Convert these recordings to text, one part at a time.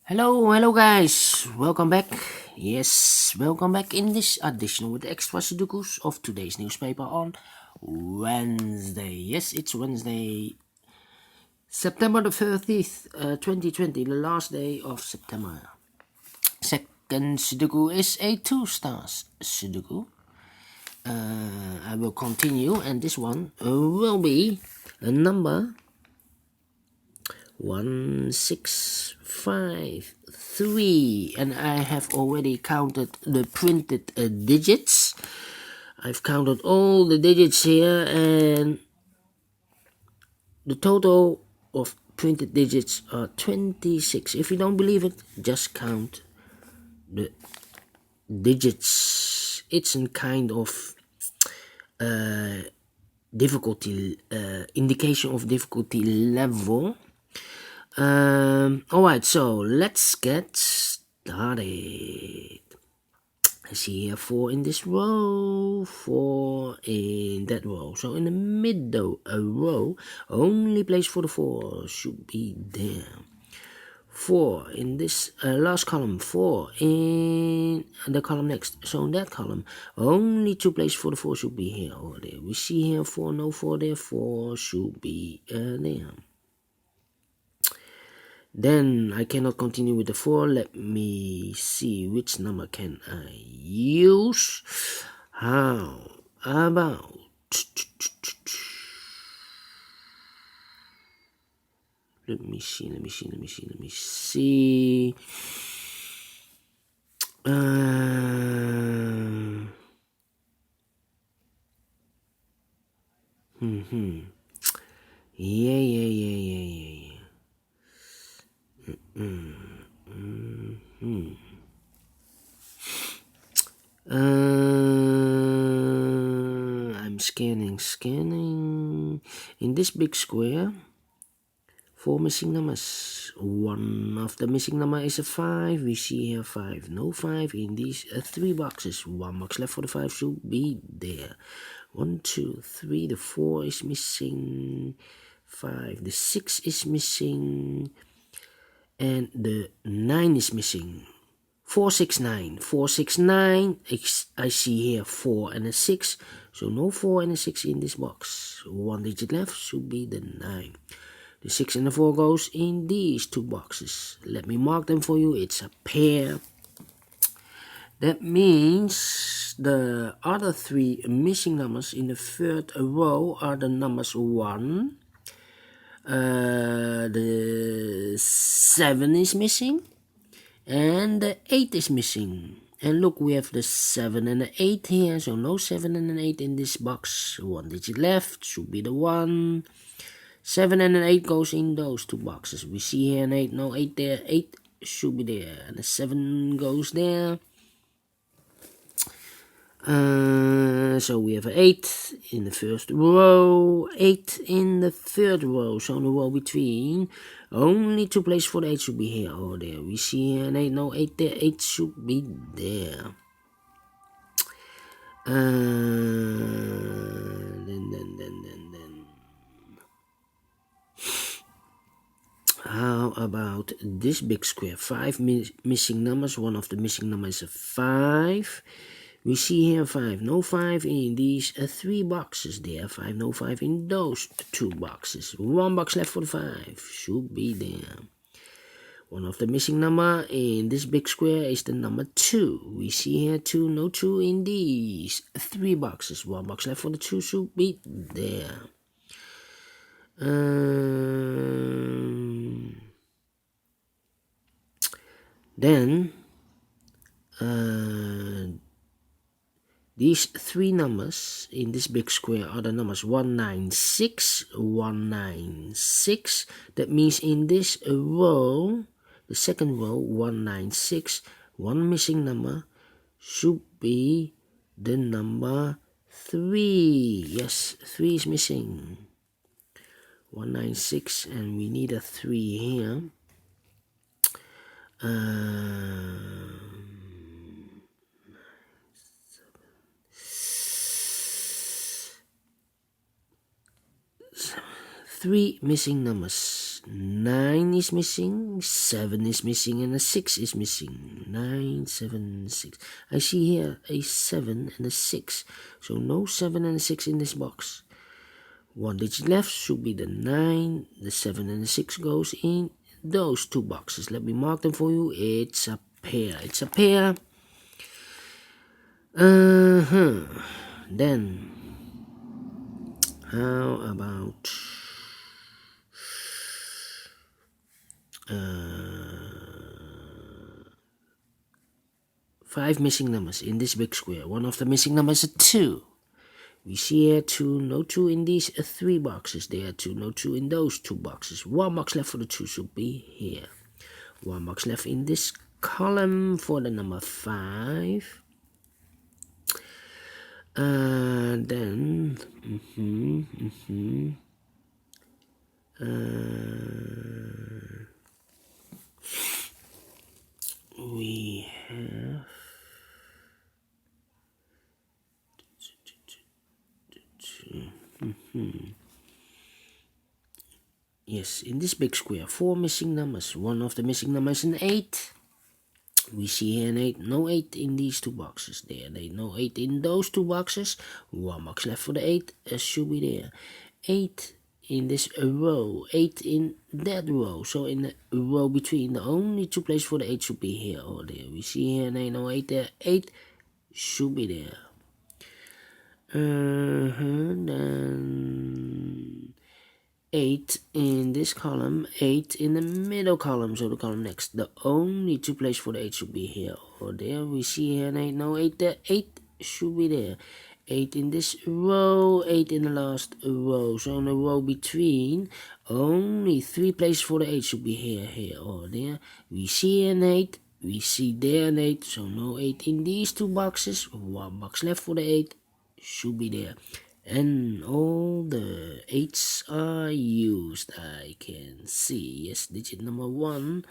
Hello guys, welcome back. Yes, welcome back in this edition with the extra Sudokus of today's newspaper on Wednesday. Yes, it's Wednesday, September the 30th, 2020, the last day of September. Second Sudoku is a 2 stars Sudoku. I will continue, and this one will be a number 1653, and I have already counted the printed digits. I've counted all the digits here, and the total of printed digits are 26. If you don't believe it, just count the digits. It's a kind of difficulty indication of difficulty level. Alright, so let's get started. I see here 4 in this row, 4 in that row. So in the middle row, only place for the 4 should be there. 4 in this last column, 4 in the column next. So in that column, only 2 places for the 4 should be here or there. We see here 4, no 4 there, 4 should be there. Then I cannot continue with the 4. Let me see which number can I use. How about let me see. Yeah. I'm scanning. In this big square, 4 missing numbers. One of the missing number is a 5. We see here 5. No 5 in these 3 boxes. 1 box left for the 5 should be there. 1, 2, 3. The 4 is missing. 5. The 6 is missing. And the 9 is missing. 469. I see here 4 and a 6. So no 4 and a 6 in this box. 1 digit left should be the 9. The 6 and the 4 goes in these 2 boxes. Let me mark them for you. It's a pair. That means the other 3 missing numbers in the third row are the numbers 1. The 7 is missing. And the 8 is missing. And look, we have the 7 and the 8 here. So no 7 and an 8 in this box. 1 digit left should be the 1. 7 and an 8 goes in those 2 boxes. We see here an 8. No 8 there. 8 should be there. And the 7 goes there. So we have an 8 in the first row, 8 in the third row. So in the row between, only 2 places for the 8 should be here or there. We see here an 8, no 8 there, 8 should be there. Then. How about this big square? 5 missing numbers. One of the missing numbers is a 5. We see here 5, no 5 in these 3 boxes there. 5, no 5 in those 2 boxes. 1 box left for the 5 should be there. One of the missing number in this big square is the number 2. We see here 2, no 2 in these 3 boxes. 1 box left for the 2 should be there. Then these 3 numbers in this big square are the numbers 196. That means in this row, the second row, 196, 1 missing number should be the number 3. Yes, 3 is missing. 196, and we need a 3 here. 3 missing numbers. 9 is missing, 7 is missing, and a 6 is missing. 9, 7, 6. I see here a 7 and a 6. So no 7 and a 6 in this box. One digit left should be the 9. The 7 and the 6 goes in those two boxes. Let me mark them for you. It's a pair. It's a pair. Then, how about 5 missing numbers in this big square. One of the missing numbers is a 2. We see here 2, no 2 in these 3 boxes. There are 2, no 2 in those 2 boxes. 1 box left for the 2 should be here. 1 box left in this column for the number 5. Then we have yes, in this big square, 4 missing numbers. One of the missing numbers is an 8. We see here an 8, no 8 in these 2 boxes. There, no 8 in those 2 boxes. 1 box left for the 8, should be there. 8 in this row, 8 in that row. So in the row between, the only 2 places for the 8 should be here or there. We see here, no 8 there, 8 should be there. Then 8 in this column, 8 in the middle column, so the column next. The only 2 places for the 8 should be here or there. We see here, no 8 there, 8 should be there. 8 in this row, 8 in the last row. So in the row between, only 3 places for the 8 should be here or there. We see an 8, we see there an 8, so no 8 in these 2 boxes. 1 box left for the 8, should be there. And all the 8s are used, I can see. Yes, digit number 1.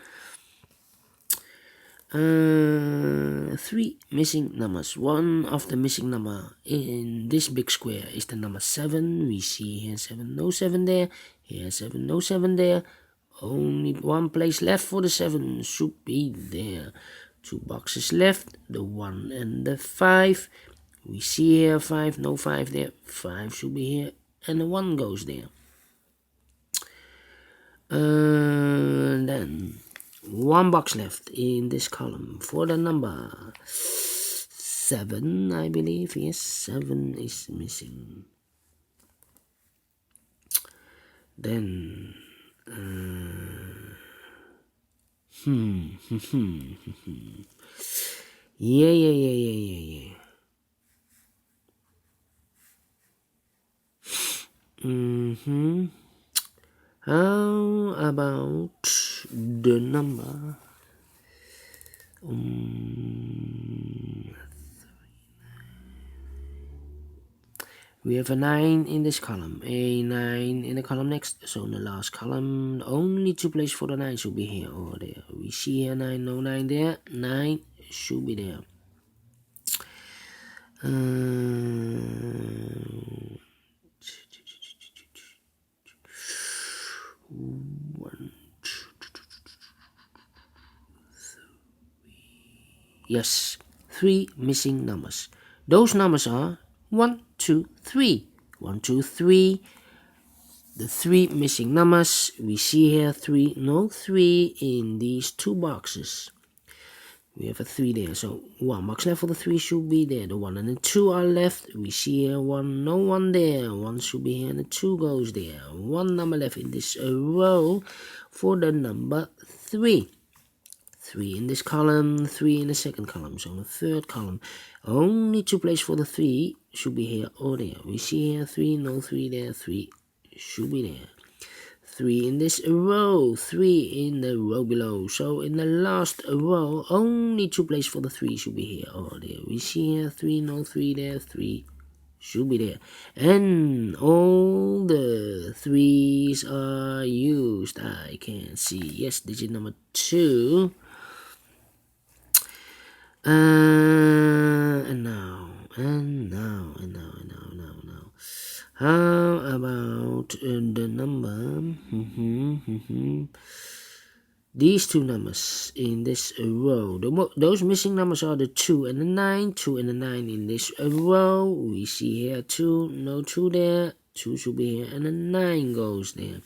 3 missing numbers. One of the missing number in this big square is the number 7. We see here 7, no 7 there. Here 7, no 7 there. Only 1 place left for the 7 should be there. 2 boxes left, the 1 and the 5. We see here 5, no 5 there. 5 should be here, and the 1 goes there. Then 1 box left in this column for the number 7, I believe. Yes, 7 is missing. Then yeah. How about the number? We have a 9 in this column, a 9 in the column next. So in the last column, only 2 places for the 9 should be here or there. We see here 9, no 9 there. 9 should be there. Yes, 3 missing numbers. Those numbers are 1, 2, 3. 1, 2, 3. The 3 missing numbers. We see here 3, no 3 in these 2 boxes. We have a 3 there, so 1 box left for the 3 should be there. The 1 and the 2 are left. We see here 1, no 1 there. 1 should be here and the 2 goes there. 1 number left in this row for the number 3. 3 in this column, 3 in the second column. So in the third column, only 2 places for the 3 should be here or there. We see here 3, no 3 there. 3 should be there. 3 in this row, 3 in the row below. So in the last row, only 2 places for the 3 should be here or there. We see here 3, no 3 there. 3 should be there. And all the 3s are used, I can see. Yes, digit number 2. And now. How about the number? These two numbers in this row. Those missing numbers are the 2 and the 9. 2 and the 9 in this row. We see here 2, no 2 there. 2 should be here, and the 9 goes there.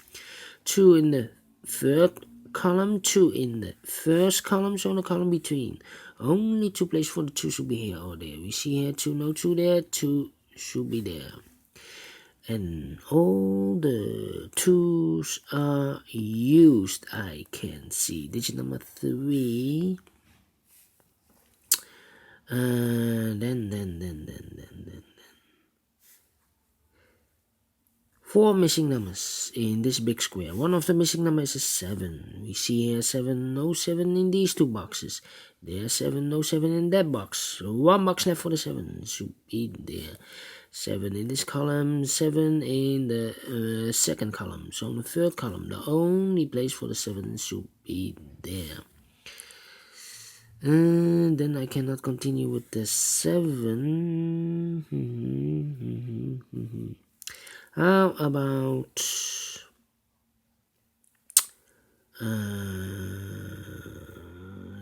2 in the third column, 2 in the first column, so the column between. Only 2 places for the 2 should be here or there. We see here 2, no 2 there. 2 should be there. And all the 2's are used. I can see digit number 3. Then 4 missing numbers in this big square. One of the missing numbers is 7. We see here 7, no 7 in these 2 boxes. There's 7, no 7 in that box. So 1 box left for the 7 should be there. 7 in this column, 7 in the second column. So in the third column, the only place for the 7 should be there. And then I cannot continue with the 7. How about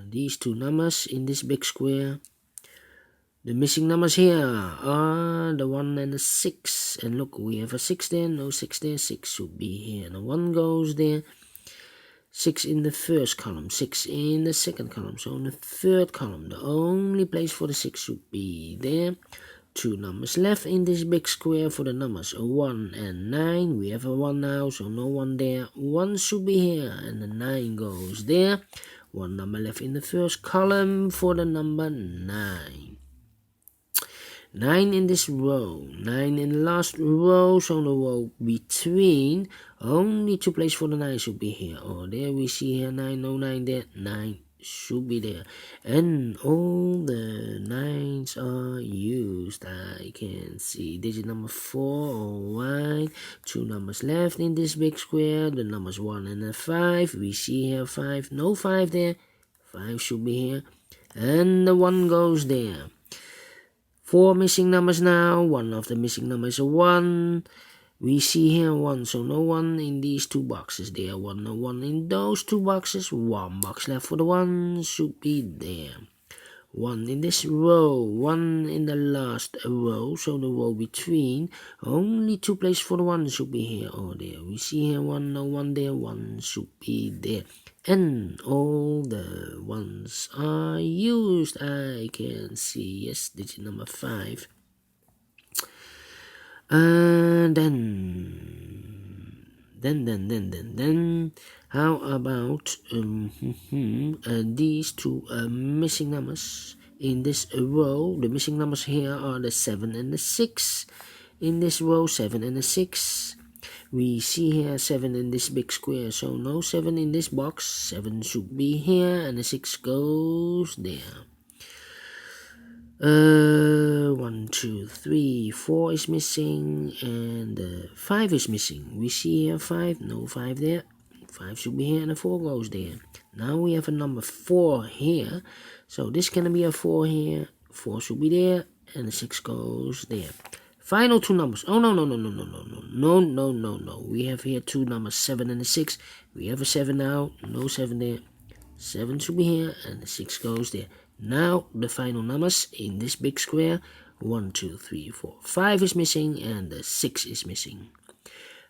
these 2 numbers in this big square? The missing numbers here are the 1 and the 6. And look, we have a 6 there, no 6 there. 6 should be here. And the 1 goes there. 6 in the first column, 6 in the second column. So in the third column, the only place for the 6 should be there. 2 numbers left in this big square for the numbers 1 and 9. We have a 1 now, so no 1 there. 1 should be here, and the 9 goes there. 1 number left in the first column for the number 9. 9 in this row, 9 in the last row, so the row between. Only 2 places for the 9 should be here or there. We see here 9, no 9 there. 9 should be there, and all the 9's are used. I can see digit number 4 or white. 2 numbers left in this big square, the numbers 1 and a 5. We see here 5, no 5 there. 5 should be here, and the 1 goes there. 4 missing numbers now. One of the missing numbers is a 1. We see here 1, so no 1 in these 2 boxes. There 1, no 1 in those 2 boxes. 1 box left for the 1 should be there. 1 in this row, 1 in the last row, so the row between. Only 2 places for the 1 should be here or there. We see here 1, no 1 there. 1 should be there. And all the 1's are used. I can see, yes, digit number 5. Then, how about these 2 missing numbers in this row? The missing numbers here are the 7 and the 6. In this row, 7 and the 6. We see here 7 in this big square, so no 7 in this box. 7 should be here, and the 6 goes there. 1, 2, 3, 4 is missing, and 5 is missing. We see here 5, no 5 there. 5 should be here, and the 4 goes there. Now we have a number 4 here, so this can be a 4 here. 4 should be there, and the 6 goes there. Final 2 numbers. Oh, no. We have here 2 numbers, 7 and a 6. We have a 7 now, no 7 there. 7 should be here, and the 6 goes there. Now the final numbers in this big square. 1, 2, 3, 4, 5 is missing, and the 6 is missing.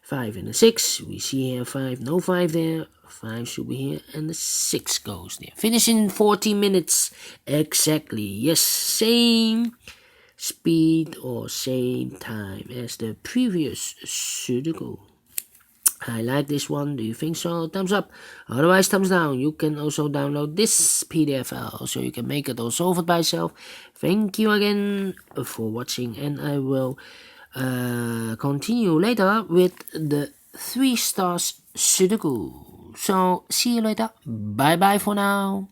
5 and a 6. We see here 5, no 5 there. 5 should be here, and the 6 goes there. Finish in 40 minutes exactly. Yes, same speed or same time as the previous Sudoku. I like this one. Do you think so? Thumbs up. Otherwise, thumbs down. You can also download this PDF file so you can make it or solve it by yourself. Thank you again for watching, and I will continue later with the 3 Stars Sudoku. So, see you later. Bye bye for now.